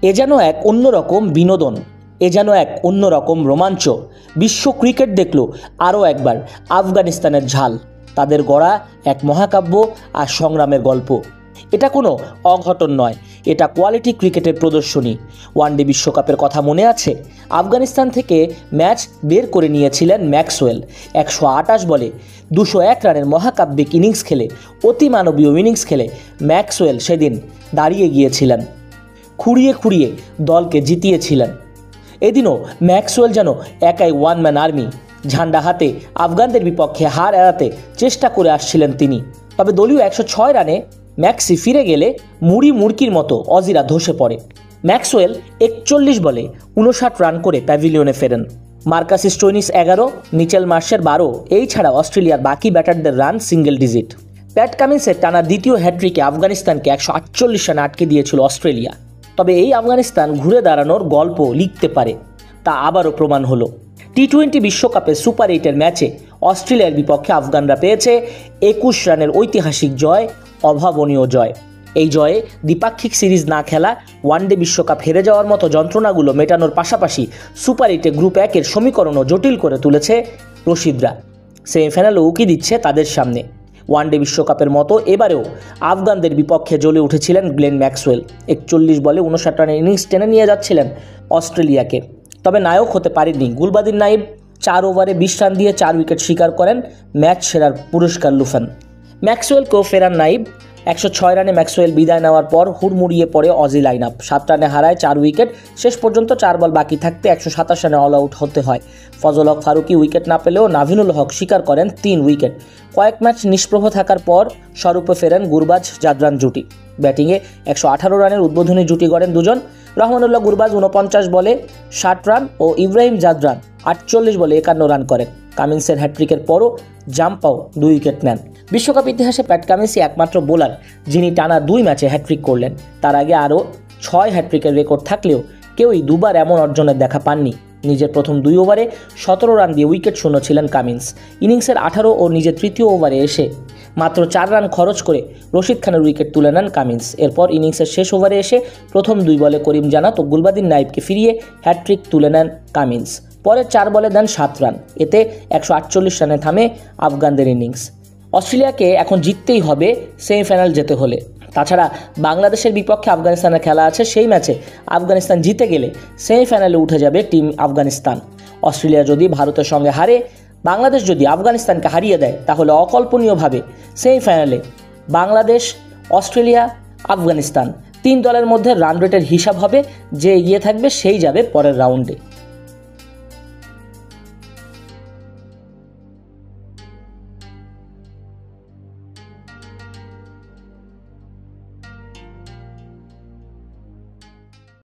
এ যেন এক অন্যরকম বিনোদন, এ যেন এক অন্যরকম রোমাঞ্চ। বিশ্ব ক্রিকেট দেখল আরও একবার আফগানিস্তানের ঝাল, তাদের গড়া এক মহাকাব্য আর সংগ্রামের গল্প। এটা কোনো অঘটন নয়, এটা কোয়ালিটি ক্রিকেটের প্রদর্শনী। ওয়ানডে বিশ্বকাপের কথা মনে আছে? আফগানিস্তান থেকে ম্যাচ বের করে নিয়েছিলেন ম্যাক্সওয়েল। 128 বলে 201 রানের মহাকাব্যিক ইনিংস খেলে, অতিমানবীয় ইনিংস খেলে ম্যাক্সওয়েল সেদিন দাঁড়িয়ে গিয়েছিলেন, খুঁড়িয়ে খুঁড়িয়ে দলকে জিতিয়েছিলেন। এদিনও ম্যাক্সওয়েল যেন একাই ওয়ান ম্যান আর্মি, ঝান্ডা হাতে আফগানদের বিপক্ষে হার এড়াতে চেষ্টা করে আসছিলেন তিনি। তবে দলীয় 106 রানে ম্যাক্সি ফিরে গেলে মুড়ি মুড়কির মতো অজিরা ধসে পড়ে। ম্যাক্সওয়েল 41 বলে 59 রান করে প্যাভিলিয়নে ফেরেন। মার্কাস স্টোইনিস 11, মিচেল মার্শের 12, এই ছাড়া অস্ট্রেলিয়ার বাকি ব্যাটারদের রান সিঙ্গেল ডিজিট। প্যাট কামিন্সের টানা দ্বিতীয় হ্যাট্রিকে আফগানিস্তানকে 148 রানে আটকে দিয়েছিল অস্ট্রেলিয়া। তবে এই আফগানিস্তান ঘুরে দাঁড়ানোর গল্প লিখতে পারে, তা আবারও প্রমাণ হলো। টি-20 বিশ্বকাপে সুপার 8-এর ম্যাচে অস্ট্রেলিয়ার বিপক্ষে আফগানরা পেয়েছে 21 রানের ঐতিহাসিক জয়, অভাবনীয় জয়। এই জয়ে দ্বিপাক্ষিক সিরিজ না খেলা, ওয়ানডে বিশ্বকাপ হেরে যাওয়ার মতো যন্ত্রণাগুলো মেটানোর পাশাপাশি সুপার 8-এ গ্রুপ 1-এর সমীকরণও জটিল করে তুলেছে রশিদরা। সেমিফাইনালে উকি দিচ্ছে তাদের সামনে। ওয়ানডে বিশ্বকাপের মতো এবারেও আফগানদের বিপক্ষে জ্বলে উঠেছিলেন গ্লেন ম্যাক্সওয়েল। 41 বলে 59 রানের ইনিংস টেনে নিয়ে যাচ্ছিলেন অস্ট্রেলিয়াকে। তবে নায়ক হতে পারেননি গুলবাদিন নাইব। 4 ওভারে 20 রান দিয়ে 4 উইকেট শিকার করেন, ম্যাচ সেরার পুরস্কার লুফেন। ম্যাক্সওয়েলকেও ফেরান নাইব। 106 রানে ম্যাক্সওয়েল বিদায় নেওয়ার পর হুড়মুড়িয়ে পড়ে অজি লাইন আপ। 7 রানে হারায় 4 উইকেট। শেষ পর্যন্ত 4 বল বাকি থাকতে 127 রানে অল আউট হতে হয়। ফজল হক ফারুকি উইকেট না পেলেও নাভিনুল হক শিকার করেন 3 উইকেট। কয়েক ম্যাচ নিষ্প্রভ থাকার পর স্বরূপে ফেরেন গুরবাজ জাদরান জুটি। ব্যাটিংয়ে 118 রানের উদ্বোধনী জুটি গড়েন দুজন, রহমানুল্লাহ গুরবাজ 49 বলে 60 রান ও ইব্রাহিম জাদরান 48 বলে 51 রান করেন। কামিন্সের হ্যাট্রিকের পরও জাম্পাও 2 উইকেট নেন। বিশ্বকাপ ইতিহাসে প্যাট কামিন্সই একমাত্র বোলার যিনি টানা 2 ম্যাচে হ্যাট্রিক করলেন। তার আগে আরও 6 হ্যাট্রিকের রেকর্ড থাকলেও কেউই দুবার এমন অর্জনের দেখা পাননি। নিজের প্রথম 2 ওভারে 17 রান দিয়ে উইকেট শূন্য ছিলেন কামিন্স। ইনিংসের 18 ও নিজের তৃতীয় ওভারে এসে মাত্র 4 রান খরচ করে রশিদ খানের উইকেট তুলে নেন কামিন্স। এরপর ইনিংসের শেষ ওভারে এসে প্রথম 2 বলে করিম জানাত ও গুলবাদিন নাইবকে ফিরিয়ে হ্যাট্রিক তুলে নেন কামিন্স। পরের 4 বলে দেন 7 রান। এতে 148 রানে থামে আফগানদের ইনিংস। অস্ট্রেলিয়াকে এখন জিততেই হবে সেমিফাইনাল যেতে হলে। তাছাড়া বাংলাদেশের বিপক্ষে আফগানিস্তানের খেলা আছে, সেই ম্যাচে আফগানিস্তান জিতে গেলে সেমিফাইনালে উঠে যাবে টিম আফগানিস্তান। অস্ট্রেলিয়া যদি ভারতের সঙ্গে হারে, বাংলাদেশ যদি আফগানিস্তানকে হারিয়ে দেয়, তাহলে অকল্পনীয়ভাবে সেমিফাইনালে বাংলাদেশ, অস্ট্রেলিয়া, আফগানিস্তান 3 দলের মধ্যে রান রেটের হিসাব হবে। যে এগিয়ে থাকবে সেই যাবে পরের রাউন্ডে।